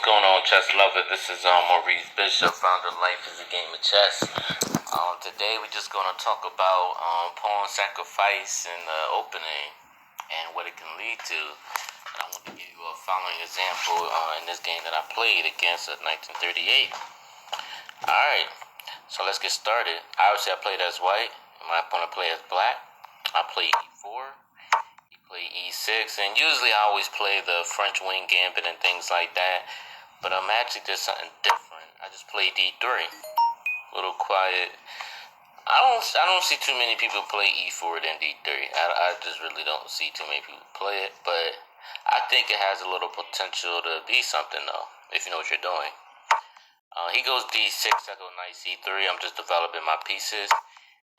what's going on, chess lover? This is Maurice Bishop, founder of Life is a Game of Chess. Today we're just going to talk about pawn sacrifice in the opening and what it can lead to. And I want to give you a following example in this game that I played against 1938. Alright, so let's get started. Obviously I played as white, and my opponent played as black. I played e4. Play e6, and usually I always play the French wing gambit and things like that, but I'm actually did something different. I just played d3, a little quiet. I don't see too many people play e4 than d3. I just really don't see too many people play it, but I think it has a little potential to be something though, if you know what you're doing. He goes d6, I go knight c3. I'm just developing my pieces.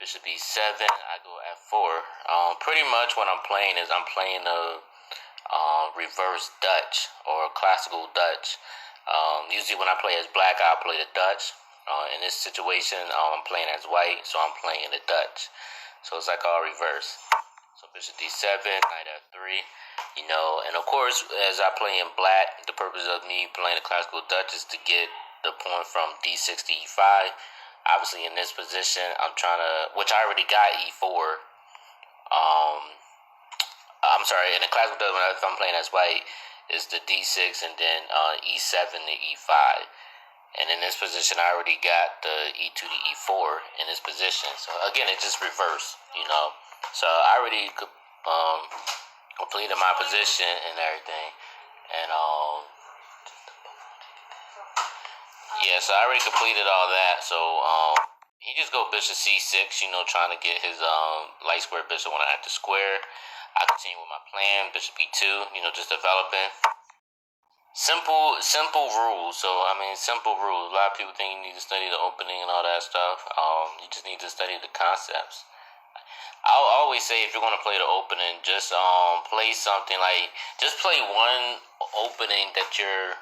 Bishop e7, I go f4. Pretty much what I'm playing is I'm playing a reverse Dutch or classical Dutch. Usually when I play as black, I'll play the Dutch. In this situation, I'm playing as white, so I'm playing the Dutch. So it's like all reverse. So bishop d7, knight f3, and of course, as I play in black, the purpose of me playing the classical Dutch is to get the pawn from d6 to e5. Obviously, in this position, I'm trying to, which I already got e4. I'm sorry, in the classical Dutch, if I'm playing as white, is the d6 and then e7 to e5. And in this position, I already got the e2 to e4 in this position. So again, it's just reverse, So I already completed my position and everything, and yeah, so I already completed all that. So he just go bishop c6, trying to get his light square bishop when I have to square. I continue with my plan, bishop e2, just developing. Simple rules. So simple rules. A lot of people think you need to study the opening and all that stuff. You just need to study the concepts. I'll always say if you're going to play the opening, just play something like, just play one opening that you're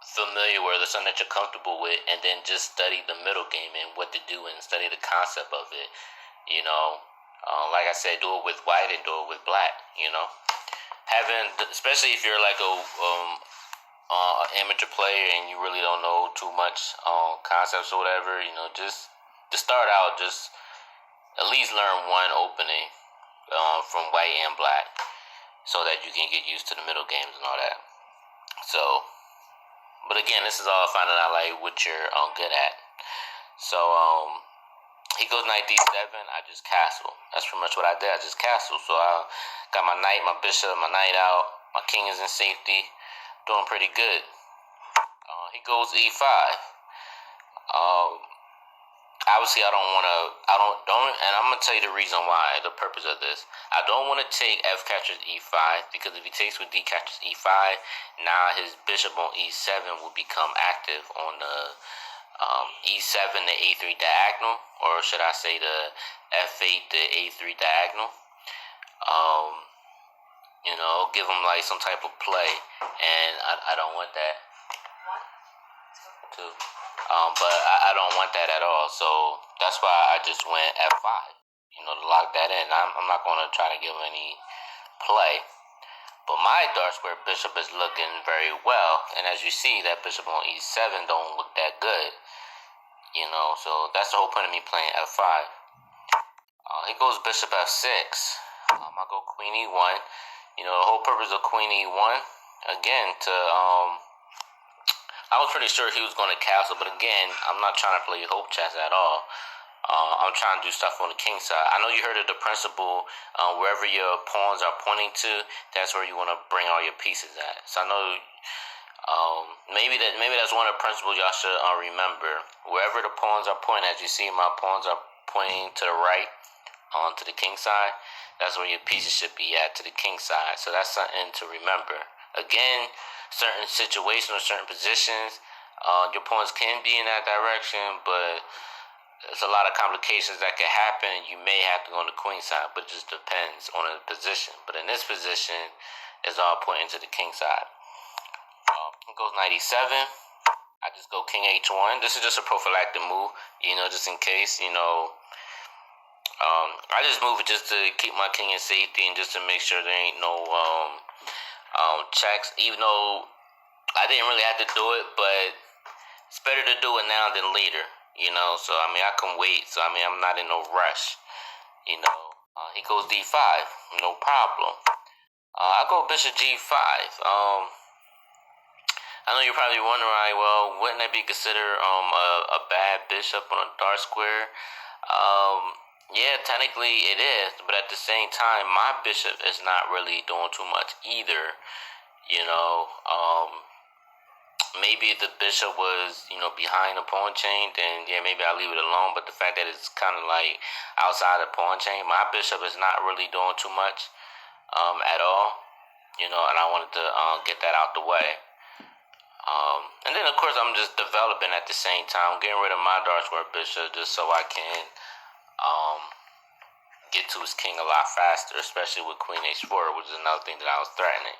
familiar with, or something that you're comfortable with, and then just study the middle game and what to do and study the concept of it. Like I said, do it with white and do it with black. Especially if you're like a amateur player and you really don't know too much concepts or whatever, just to start out, just at least learn one opening from white and black, so that you can get used to the middle games and all that. So, but again, this is all finding out like what you're good at. So he goes knight d7. I just castle. That's pretty much what I did. I just castle. So I got my knight, my bishop, my knight out. My king is in safety. Doing pretty good. He goes e5. Obviously, and I'm gonna tell you the reason why. The purpose of this, I don't want to take f captures e5, because if he takes with d captures e5, now his bishop on e7 will become active on the e7 to a3 diagonal, or should I say the f8 to a3 diagonal. Give him like some type of play, and I don't want that. Too. But I don't want that at all, so that's why I just went f5, to lock that in. I'm not going to try to give him any play, but my dark square bishop is looking very well, and as you see, that bishop on e7 don't look that good, so that's the whole point of me playing f5. He goes bishop f6. I go queen e1. The whole purpose of queen e1, again, to I was pretty sure he was going to castle, but again, I'm not trying to play hope chess at all. I'm trying to do stuff on the king side. I know you heard of the principle, wherever your pawns are pointing to, that's where you want to bring all your pieces at. So I know maybe that's one of the principles y'all should remember. Wherever the pawns are pointing, as you see, my pawns are pointing to the right, to the king side. That's where your pieces should be at, to the king side. So that's something to remember. Again, certain situations or certain positions, your pawns can be in that direction, but there's a lot of complications that can happen. You may have to go on the queen side, but it just depends on the position. But in this position, it's all pointing to the king side. It goes knight e7. I just go king h1. This is just a prophylactic move, just in case, I just move it just to keep my king in safety and just to make sure there ain't no checks. Even though I didn't really have to do it, but it's better to do it now than later, So, I mean, I can wait. So, I mean, I'm not in no rush, He goes D5, no problem. I go Bishop G5. I know you're probably wondering, well, wouldn't that be considered a bad bishop on a dark square? Yeah, technically it is, but at the same time, my bishop is not really doing too much either. Maybe if the bishop was, behind the pawn chain, then yeah, maybe I'll leave it alone. But the fact that it's kind of like outside the pawn chain, my bishop is not really doing too much, at all. And I wanted to get that out the way. And then of course I'm just developing at the same time, getting rid of my dark square bishop just so I can get to his king a lot faster, especially with Queen H4, which is another thing that I was threatening.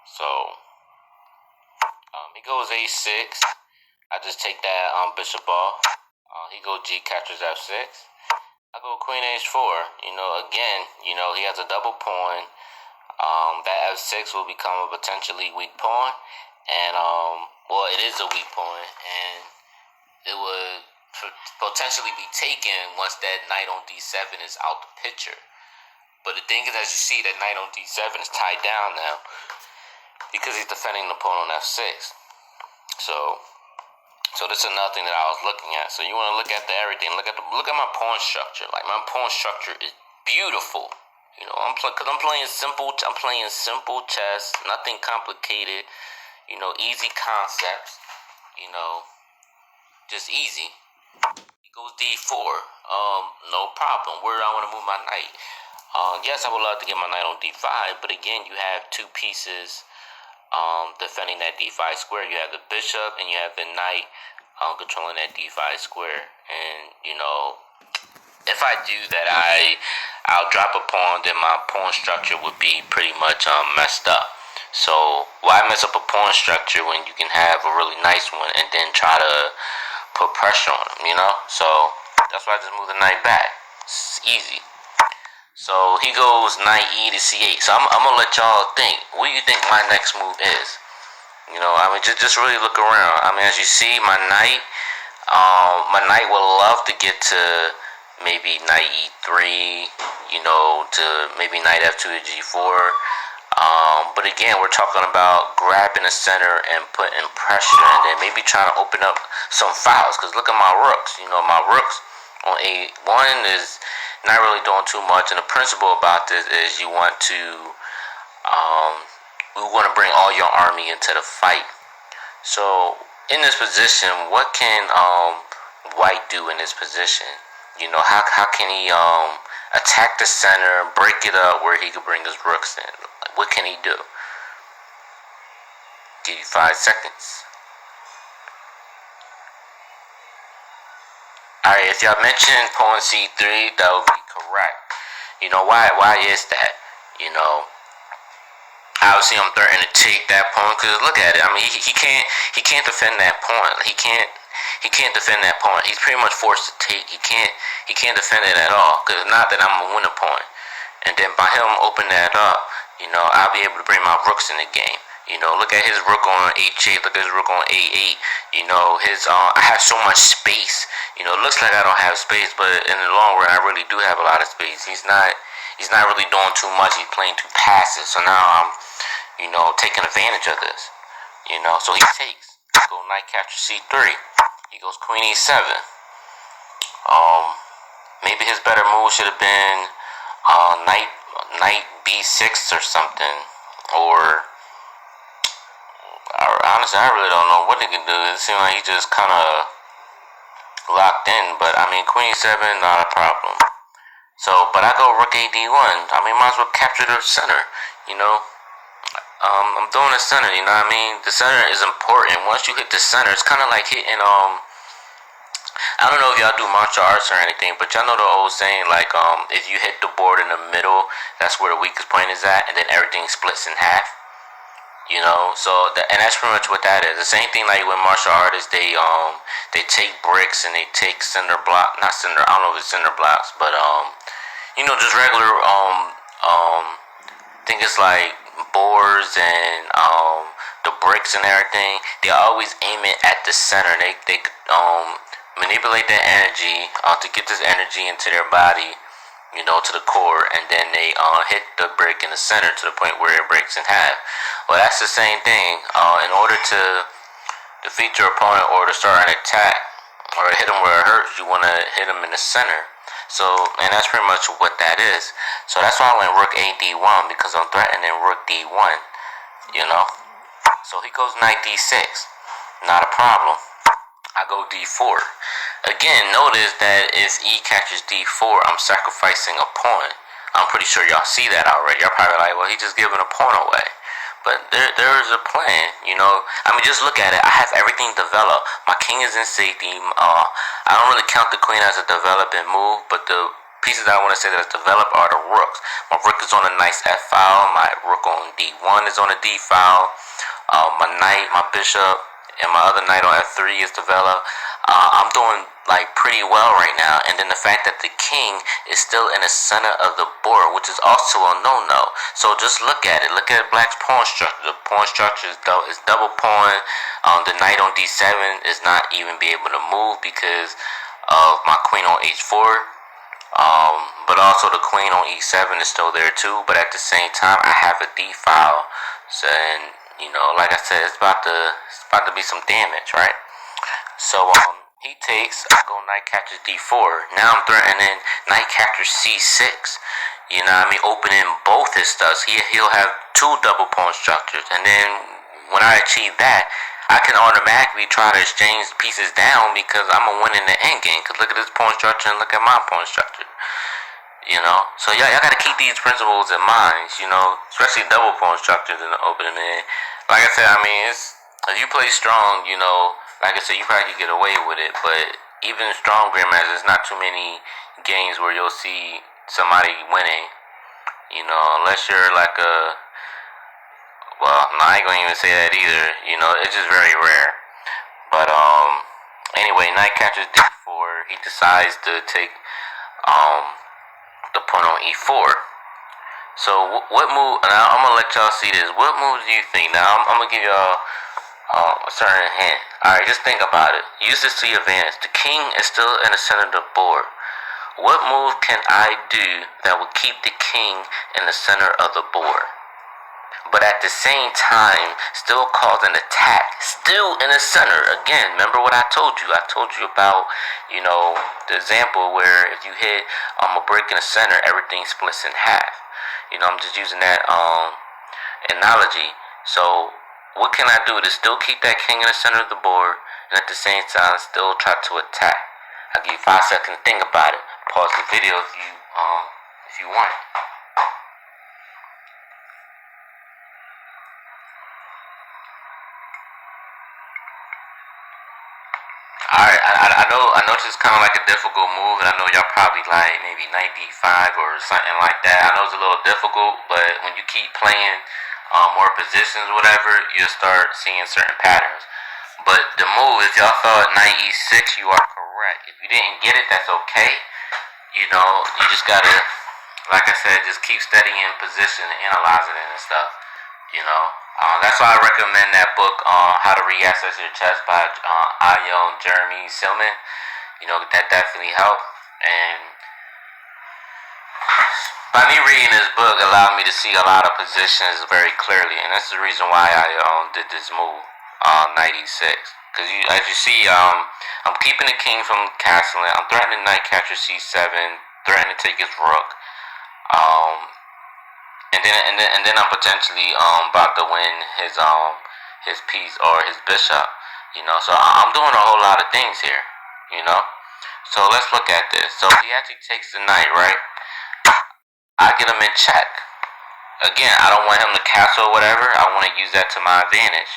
So he goes A6. I just take that bishop off. He goes G captures F6. I go Queen H4. Again, he has a double pawn. That F6 will become a potentially weak pawn, and well, it is a weak pawn, and it would potentially be taken once that knight on D7 is out the picture. But the thing is, as you see, that knight on D7 is tied down now because he's defending the pawn on F6. So this is another thing that I was looking at. So you want to look at everything. Look at my pawn structure. Like, my pawn structure is beautiful. Because I'm playing simple chess, nothing complicated, easy concepts, just easy. He goes D4, no problem. Where do I want to move my knight? Yes, I would love to get my knight on D5, but again, you have two pieces, defending that D5 square. You have the bishop and you have the knight, controlling that D5 square, and, if I do that, I'll drop a pawn, then my pawn structure would be pretty much messed up. So why mess up a pawn structure when you can have a really nice one and then try to put pressure on them, So that's why I just move the knight back. It's easy. So he goes knight E to C8. So I'm gonna let y'all think. What do you think my next move is? Just really look around. As you see, my knight would love to get to maybe knight E3, to maybe knight F2 to G4. But again, we're talking about grabbing the center and putting pressure, and then maybe trying to open up some files. Because look at my rooks. My rooks on A1 is not really doing too much. And the principle about this is we want to bring all your army into the fight. So in this position, what can White do in this position? How can he attack the center, break it up where he could bring his rooks in? Like, what can he do? Give you 5 seconds. Alright, if y'all mentioned pawn C3, that would be correct. Why is that? Obviously I'm threatening to take that pawn, because look at it. He can't defend that pawn. He can't defend that pawn. He's pretty much forced to take. He can't defend it at all, because not that I'm a winner pawn. And then by him opening that up, I'll be able to bring my rooks in the game. Look at his rook on H8. Look at his rook on A8. I have so much space. It looks like I don't have space, but in the long run, I really do have a lot of space. He's not really doing too much. He's playing too passive. So now I'm, taking advantage of this. So he takes. Go knight capture C3. He goes Queen E7. Maybe his better move should have been knight B6 or something, or honestly, I really don't know what he can do. It seems like he just kind of locked in. But Queen E7, not a problem. So, but I go Rook AD1. Might as well capture the center. I'm doing the center. The center is important. Once you hit the center, it's kind of like hitting I don't know if y'all do martial arts or anything, but y'all know the old saying, like, if you hit the board in the middle, that's where the weakest point is at, and then everything splits in half. And that's pretty much what that is. The same thing like when martial artists, they take bricks and they take cinder block, not cinder, I don't know if it's cinder blocks, but just regular, I think it's like boars and the bricks and everything, they always aim it at the center. They manipulate that energy to get this energy into their body, to the core, and then they hit the brick in the center to the point where it breaks in half. Well, that's the same thing. In order to defeat your opponent or to start an attack or hit them where it hurts, you want to hit them in the center. So, and that's pretty much what that is. So that's why I went rook a d1, because I'm threatening rook d1, So he goes knight d6, not a problem. I go d4. Again, notice that if e catches d4, I'm sacrificing a pawn. I'm pretty sure y'all see that already. Y'all probably like, well, he just giving a pawn away. But there is a plan, I mean, just look at it. I have everything developed. My king is in safety. I don't really count the queen as a developing move, but the pieces that I want to say that is developed are the rooks. My rook is on a nice f file. My rook on d1 is on a d file. My knight, my bishop, and my other knight on f3 is developed. I'm doing pretty well right now, and then the fact that the king is still in the center of the board, which is also a no-no. So just look at it. Look at black's pawn structure. The pawn structure is double pawn. The knight on d7 is not even be able to move because of my queen on h4. But also the queen on e7 is still there too. But at the same time, I have a d file. So, and like I said, it's about to be some damage, right? So he takes. I go knight captures d4. Now I'm threatening knight captures c6. Opening both his studs. He'll have two double pawn structures, and then when I achieve that, I can automatically try to exchange pieces down because I'm gonna win in the end game. Cause look at this pawn structure and look at my pawn structure. So y'all gotta keep these principles in mind. Especially double pawn structures in the opening. Man, like I said, it's if you play strong, like I said, you probably can get away with it. But even strong grandmasters, there's not too many games where you'll see somebody winning. Unless you're like well, no, I ain't gonna even say that either. It's just very rare. But anyway, knight captures d4. He decides to take the pawn on e4. So what move? Now I'm gonna let y'all see this. What move do you think? Now I'm gonna give y'all a certain hint. Alright, just think about it. Use this to your advantage. The king is still in the center of the board. What move can I do that will keep the king in the center of the board, but at the same time still cause an attack, still in the center? Again, remember what I told you? I told you about, the example where if you hit a brick in the center, everything splits in half. I'm just using that analogy. So what can I do to still keep that king in the center of the board and at the same time still try to attack? I'll give you 5 seconds to think about it. Pause the video if you want. Alright, I know this is kind of like a difficult move, and I know y'all probably like maybe knight d5 or something like that. I know it's a little difficult, but when you keep playing more positions, whatever, you'll start seeing certain patterns. But the move, if y'all thought knight e6, you are correct. If you didn't get it, that's okay. You just gotta, like I said, just keep studying position and analyzing it and stuff. That's why I recommend that book, How to Reaccess Your Chess by Ayon Jeremy Silman. That definitely helped. And by me reading this book allowed me to see a lot of positions very clearly, and that's the reason why I did this move, knight e6. Because as you see, I'm keeping the king from castling. I'm threatening knight capture c7, threatening to take his rook, and then I'm potentially about to win his piece or his bishop. So I'm doing a whole lot of things here. So let's look at this. So he actually takes the knight, right? I get him in check. Again, I don't want him to castle or whatever. I want to use that to my advantage.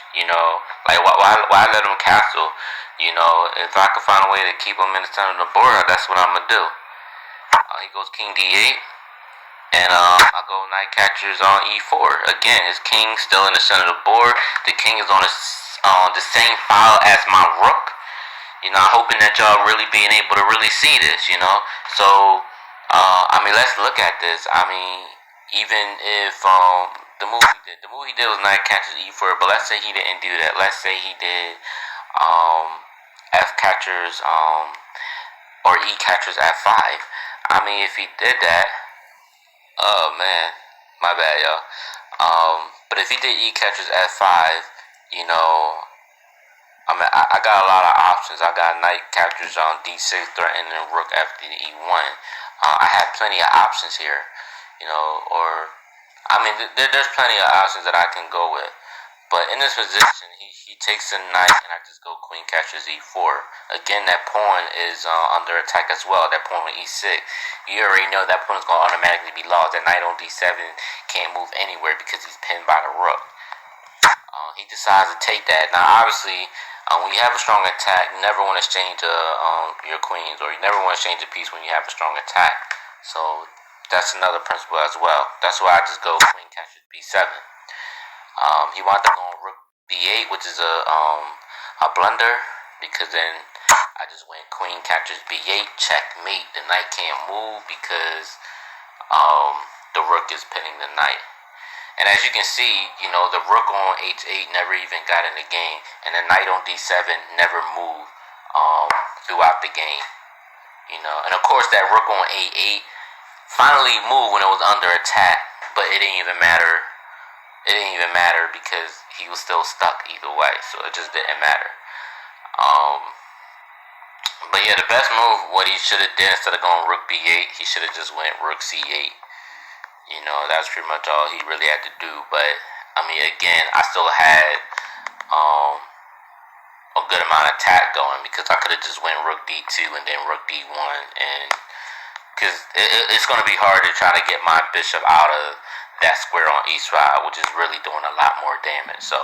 Why let him castle? If I could find a way to keep him in the center of the board, that's what I'm gonna do. He goes king d8, and I go knight captures on e4. Again, his king still in the center of the board. The king is on the same file as my rook. Hoping that y'all really being able to really see this. So let's look at this. Even if The move he did was knight catches e4, but let's say he didn't do that. Let's say he did f catchers or e catchers f5. I mean, if he did that, oh man, my bad, y'all. But if he did e catchers f5, you know, I mean, I got a lot of options. I got knight captures on d6, threatening rook after e1. I have plenty of options here, you know, or I mean, there's plenty of options that I can go with. But in this position, he takes a knight, and I just go queen captures e4. Again, that pawn is under attack as well. That pawn on e6. You already know that pawn is going to automatically be lost. That knight on d7 can't move anywhere because he's pinned by the rook. He decides to take that. Now, obviously, when you have a strong attack, you never want to exchange your queens, or you never want to exchange a piece when you have a strong attack. So that's another principle as well. That's why I just go queen captures b7. He wound up going rook b8, which is a blunder, because then I just went queen captures b8, checkmate. The knight can't move because the rook is pinning the knight. And as you can see, you know, the rook on h8 never even got in the game, and the knight on d7 never moved throughout the game. You know, and of course that rook on a8 finally moved when it was under attack, but it didn't even matter. It didn't even matter because he was still stuck either way, so it just didn't matter. But yeah, the best move, what he should have did instead of going rook b8, he should have just went rook c8. You know, that's pretty much all he really had to do. But I mean, again, I still had a good amount of attack going, because I could have just went rook d2 and then rook d1, and because it's going to be hard to try to get my bishop out of that square on e5, which is really doing a lot more damage. So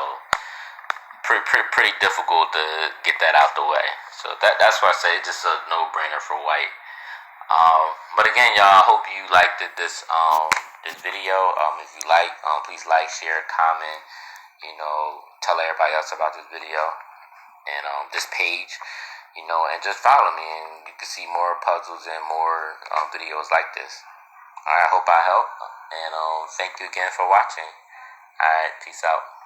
pretty difficult to get that out the way. So that's why I say it's just a no-brainer for white. But again, y'all, I hope you liked this video. If you like, please like, share, comment. You know, tell everybody else about this video and this page. You know, and just follow me, and you can see more puzzles and more videos like this. Alright, I hope I helped, and thank you again for watching. Alright, peace out.